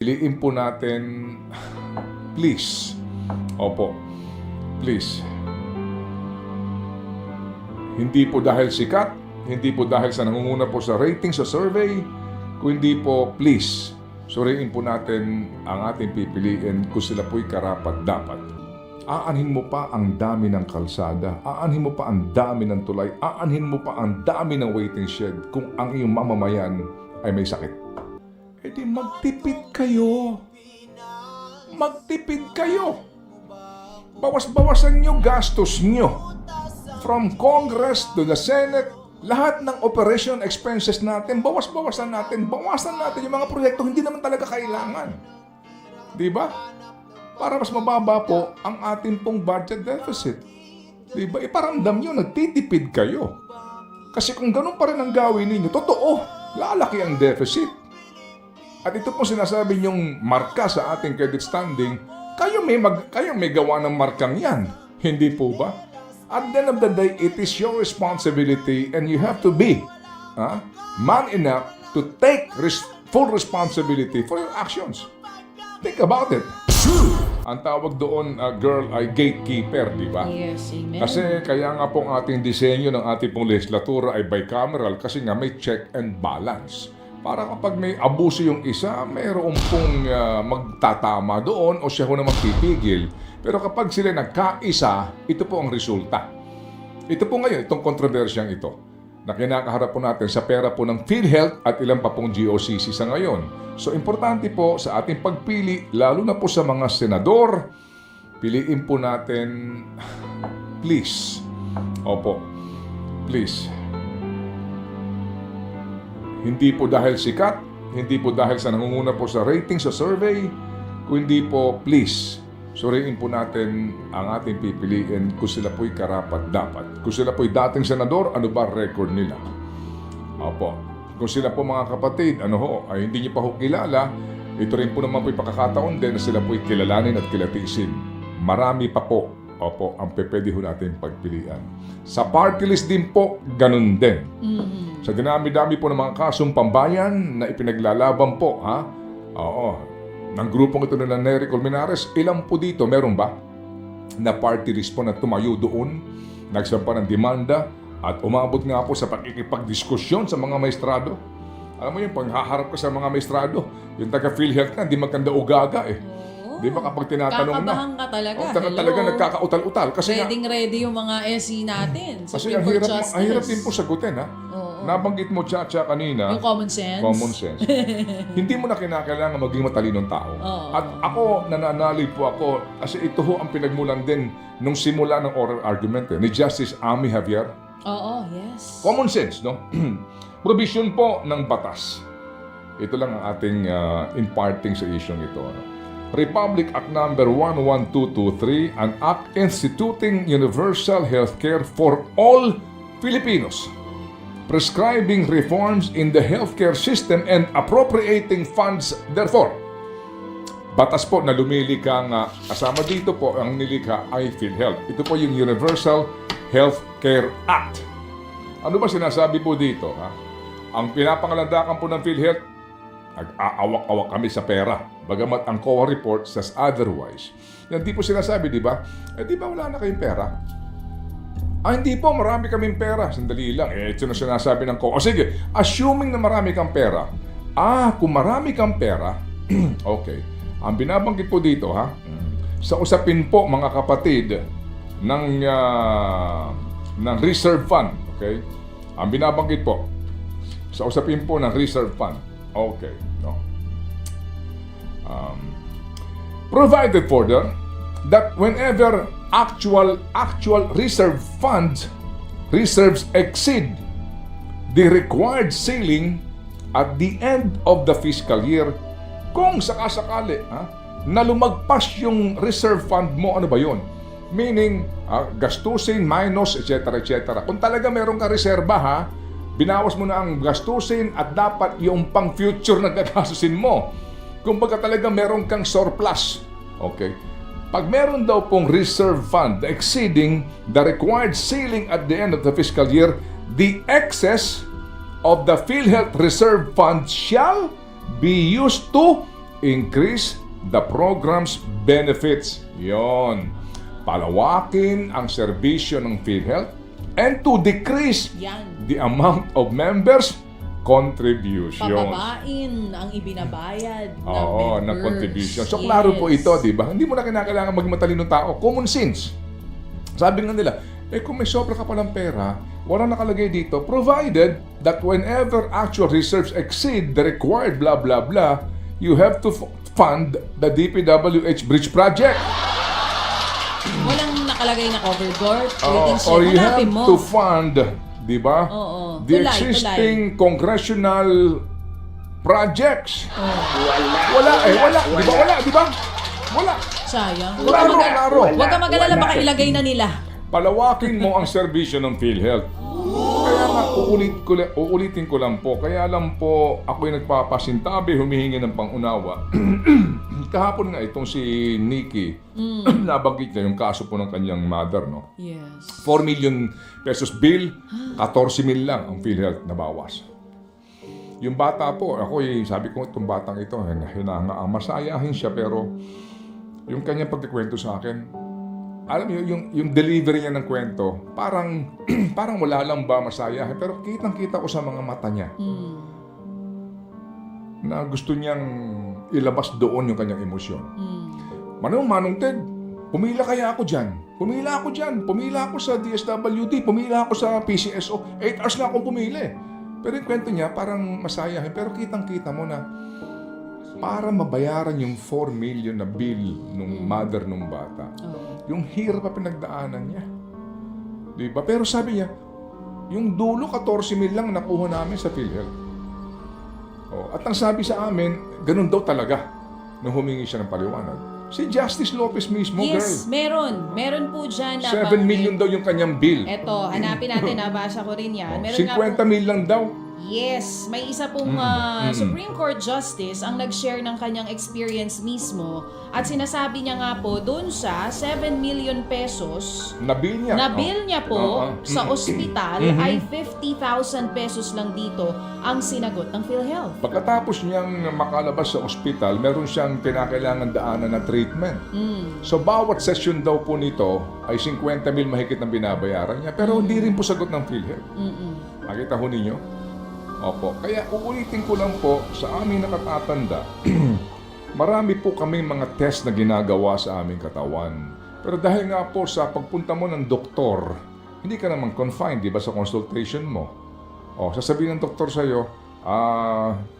Piliin po natin, please. Opo, please. Hindi po dahil sikat, hindi po dahil sa nangunguna po sa rating sa survey, kundi po, please, suriin po natin ang ating pipiliin kung sila po'y karapat-dapat. Aanhin mo pa ang dami ng kalsada, aanhin mo pa ang dami ng tulay, aanhin mo pa ang dami ng waiting shed kung ang iyong mamamayan ay may sakit. E di magtipid kayo. Magtipid kayo. Bawas-bawasan nyo gastos nyo. From Congress to the Senate, lahat ng operation expenses natin, bawas-bawasan natin. Bawasan natin yung mga proyekto hindi naman talaga kailangan. Di ba? Para mas mababa po ang ating pong budget deficit. Di ba? Iparamdam nyo, nagtitipid kayo. Kasi kung ganun pa rin ang gawin ninyo, totoo, lalaki ang deficit. At ito po sinasabi niyong marka sa ating credit standing, kayo may gawa ng markang yan. Hindi po ba? At the end of the day, it is your responsibility and you have to be man enough to take full responsibility for your actions. Think about it. Ang tawag doon, girl, ay gatekeeper, di ba? Yes, amen. Kasi kaya nga po ang ating disenyo ng ating pong legislatura ay bicameral kasi nga may check and balance. Para kapag may abuso yung isa, mayroon pong magtatama doon o siya ho na magpipigil. Pero kapag sila nagkaisa, ito po ang resulta. Ito po ngayon, itong kontrobersyang ito, na kinakaharap po natin sa pera po ng PhilHealth at ilang pa pong GOCC sa ngayon. So, importante po sa ating pagpili, lalo na po sa mga senador, piliin po natin, please. Opo, please. Hindi po dahil sikat, hindi po dahil sa nangunguna po sa rating sa survey, kundi po, please, suriin po natin ang ating pipiliin kung sila po'y karapat-dapat. Kung sila po'y dating senador, ano ba record nila? Opo. Kung sila po mga kapatid, ay hindi niyo pa ho kilala, ito rin po naman po'y pakakataon din na sila po'y kilalanin at kilatisin. Marami pa po, opo, ang pwede ho natin pagpilian. Sa party list din po, ganun din. Sa dinami-dami po ng mga kasong pambayan na ipinaglalaban po, ng grupong ito na Nery Colmenares, ilan po dito, meron ba? Na party list po na tumayo doon, nagsampa ng demanda, at umabot nga po sa pakikipagdiskusyon sa mga maestrado. Alam mo yung panghaharap ka sa mga maestrado, yung taga-PhilHealth na, di magkanda ugaga eh. Di ba kapag tinatanong na? Kakabahan ka talaga. Talaga nagkakautal-utal. Kasi ready yung mga SE natin. Kasi ang hirap din po sagutin, ha? Nabanggit mo, Chacha, kanina. Yung common sense. Common sense. Hindi mo na kinakailangan maging matalinong tao. At ako, nananalig po ako, kasi ito ho ang pinagmulan din nung simula ng oral argument ni Justice Amy Javier. Oo, yes. Common sense, no? Provision po ng batas. Ito lang ang ating imparting sa isyong ito. Republic Act Number 11223, an act instituting universal healthcare for all Filipinos, prescribing reforms in the healthcare system and appropriating funds therefore. Batas po na lumilikha nga, kasama dito po ang nilikha ay PhilHealth. Ito po yung Universal Healthcare Act. Ano ba sinasabi po dito? Ang pinapangalandakan po ng PhilHealth, nag-aawak-awak kami sa pera. Bagamat ang COA report says otherwise. Yan di po sinasabi, di ba? Di ba wala na kayong pera? Hindi po, marami kaming pera. Sandali lang. Ito na sinasabi ng COA. Sige, assuming na marami kang pera. Kung marami kang pera, okay. Ang binabanggit po dito, sa usapin po, mga kapatid, ng reserve fund, okay? Ang binabanggit po, sa usapin po ng reserve fund, okay, no? Provided further that whenever actual reserve funds reserves exceed the required ceiling at the end of the fiscal year, kung sakasakali na lumagpas yung reserve fund mo, ano ba yun? Meaning, gastusin minus, etc. etc. Kung talaga meron ka reserba, binawas mo na ang gastusin at dapat yung pang-future na gagastusin mo. Kung baga talaga meron kang surplus. Okay? Pag meron daw pong reserve fund exceeding the required ceiling at the end of the fiscal year, the excess of the PhilHealth Reserve Fund shall be used to increase the program's benefits. Yon. Palawakin ang serbisyo ng PhilHealth and to decrease Yan. the amount of members' contributions. Pababain ang ibinabayad ng Oo, ng members. contribution. So, klaro po ito, di ba? Hindi mo na kinakailangan maging matalinong tao. Common sense. Sabi nga nila, kung may sobra ka palang pera, wala nakalagay dito, provided that whenever actual reserves exceed the required blah blah blah, you have to fund the DPWH Bridge Project. Walang nakalagay na cover door. Or you have to fund, di ba? Oo. The Tulay, existing congressional projects. Wala. Di ba wala, di ba? Wala. Sayang. Klaro. Huwag ka mag-alala, baka ilagay na nila. Palawakin mo ang serbisyo ng PhilHealth. Kaya nga, uulitin ko lang po. Kaya lang po, ako'y nagpapasintabi, humihingi ng pangunawa. Kahapon nga itong si Nikki, nabanggit niya yung kaso po ng kanyang mother, no? Yes. 4 million pesos bill, 14 mil lang ang PhilHealth na bawas. Yung bata po, sabi ko itong batang ito, masayahin siya, pero yung kanyang pagkikwento sa akin, alam niyo, yung delivery niya ng kwento, parang parang wala lang ba masayahin, pero kitang-kita ko sa mga mata niya na gusto niyang ilabas doon yung kanyang emosyon. Manong Ted, pumila kaya ako dyan. Pumila ako sa DSWD, pumila ako sa PCSO. 8 hours na akong pumili. Pero yung kwento niya, parang masayahin. Pero kitang-kita mo na para mabayaran yung 4 million na bill nung mother nung bata. Yung hirap pa pinagdaanan niya. Diba? Pero sabi niya, yung dulo 14 mil lang nakuha namin sa PhilHealth. At ang sabi sa amin, ganun daw talaga nung humingi siya ng paliwanag. Si Justice Lopez mismo, Yes, girl. meron po dyan na 7 million daw yung kanyang bill. Eto, hanapin natin, nabasa ko rin yan. Meron 50 mil lang daw. Yes, may isa pong Supreme Court Justice ang nag-share ng kanyang experience mismo at sinasabi niya nga po doon sa 7 million pesos Nabil niya. Po sa ospital ay 50,000 pesos lang dito ang sinagot ng PhilHealth. Pagkatapos niyang makalabas sa ospital, meron siyang kinakailangan daanan na treatment. So bawat session daw po nito ay 50 mil mahigit ang binabayaran niya, pero hindi rin po sagot ng PhilHealth. Nakita ho ninyo? Opo. Kaya uulitin ko lang po sa aming nakatatanda, marami po kaming mga test na ginagawa sa aming katawan. Pero dahil nga po sa pagpunta mo ng doktor, hindi ka naman confined, di ba, sa consultation mo. Sasabihin ng doktor sa'yo,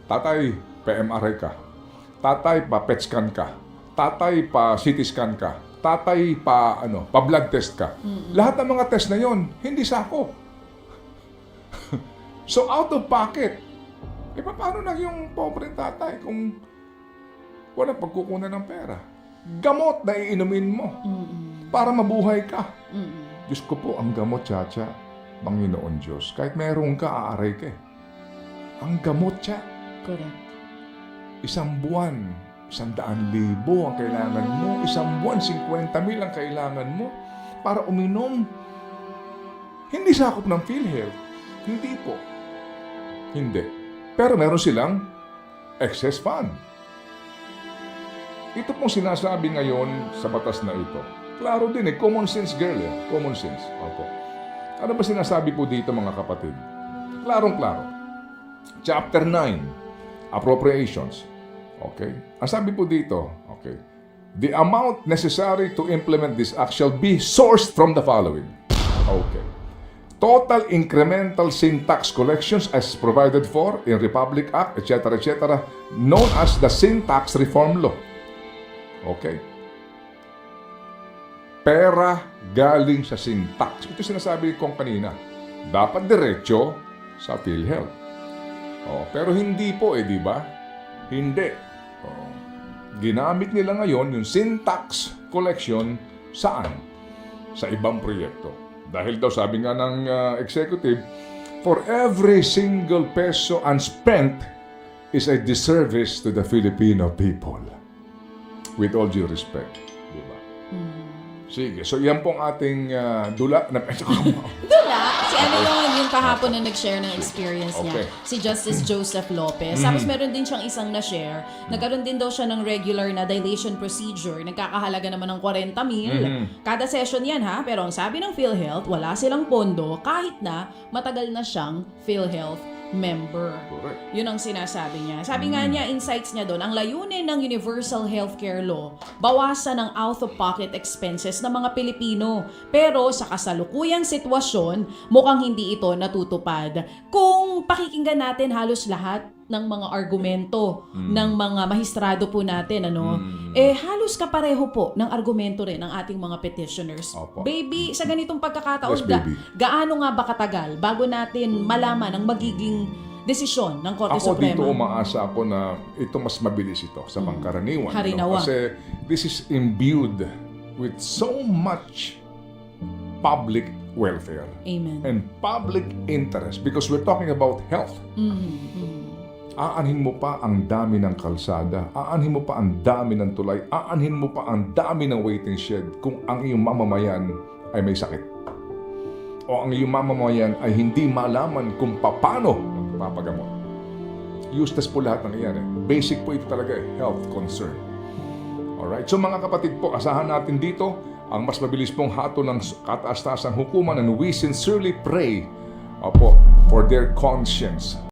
tatay, pa-MRI ka. Tatay, pa-PET scan ka. Tatay, pa-CT scan ka. Tatay, pa-blood test ka. Lahat ng mga test na yon hindi sako. So, out of pocket. Paano na yung pobreng tatay kung walang pagkukunan ng pera? Gamot na iinumin mo para mabuhay ka. Diyos ko po, ang gamot, Chacha, Panginoon Diyos, kahit meron ka, aaray ka. Ang gamot, Cha. Correct. 1 buwan, 100,000 ang kailangan mo. 1 buwan, 50,000 ang kailangan mo para uminom. Hindi sakop ng PhilHealth. Hindi po. Hindi. Pero meron silang excess fund. Ito pong sinasabi ngayon sa batas na ito. Klaro din common sense girl Common sense. Opo. Ano ba sinasabi po dito mga kapatid? Klarong-klaro. Chapter 9, Appropriations. Okay? Ang sabi po dito, okay, the amount necessary to implement this act shall be sourced from the following. Okay. Total incremental sin tax collections as provided for in Republic Act, etc., etc., known as the Sin Tax Reform Law. Okay? Pera galing sa sin tax. Ito sinasabi kong kanina. Dapat diretso sa PhilHealth. Pero hindi po di ba? Hindi. Ginamit nila ngayon yung sin tax collection saan? Sa ibang proyekto. Dahil daw sabi nga ng executive, for every single peso unspent is a disservice to the Filipino people. With all due respect. Diba? Sige, so yan pong ating dula. Dula, si ano yung kahapon na nag-share ng experience niya, Okay. si Justice Joseph Lopez. Tapos meron din siyang isang na-share. Nagkaroon din daw siya ng regular na dilation procedure. Nagkakahalaga naman ng 40 mil. Kada session yan ha, pero ang sabi ng PhilHealth, wala silang pondo kahit na matagal na siyang PhilHealth member. Correct. Yun ang sinasabi niya. Sabi nga niya, insights niya doon, ang layunin ng Universal Healthcare Law, bawasan ang out-of-pocket expenses ng mga Pilipino. Pero sa kasalukuyang sitwasyon, mukhang hindi ito natutupad. Kung pakikinggan natin halos lahat ng mga argumento ng mga mahistrado po natin, halos kapareho po ng argumento rin ng ating mga petitioners. Opo. Baby, sa ganitong pagkakataon, Yes, baby. gaano nga ba katagal bago natin malaman ang magiging desisyon ng Korte Ako Suprema? dito umaasa ako na ito mas mabilis ito sa pangkaraniwan. Harinawa. Kasi this is imbued with so much public welfare Amen. and public interest because we're talking about health. Aanhin mo pa ang dami ng kalsada, aanhin mo pa ang dami ng tulay, aanhin mo pa ang dami ng waiting shed kung ang iyong mamamayan ay may sakit. O ang iyong mamamayan ay hindi malaman kung paano magpapagamot. Useless po lahat ng iyan. Basic po ito talaga, health concern. Alright, so mga kapatid po, asahan natin dito ang mas mabilis pong hatol ng kataas-taasang hukuman and we sincerely pray for their conscience.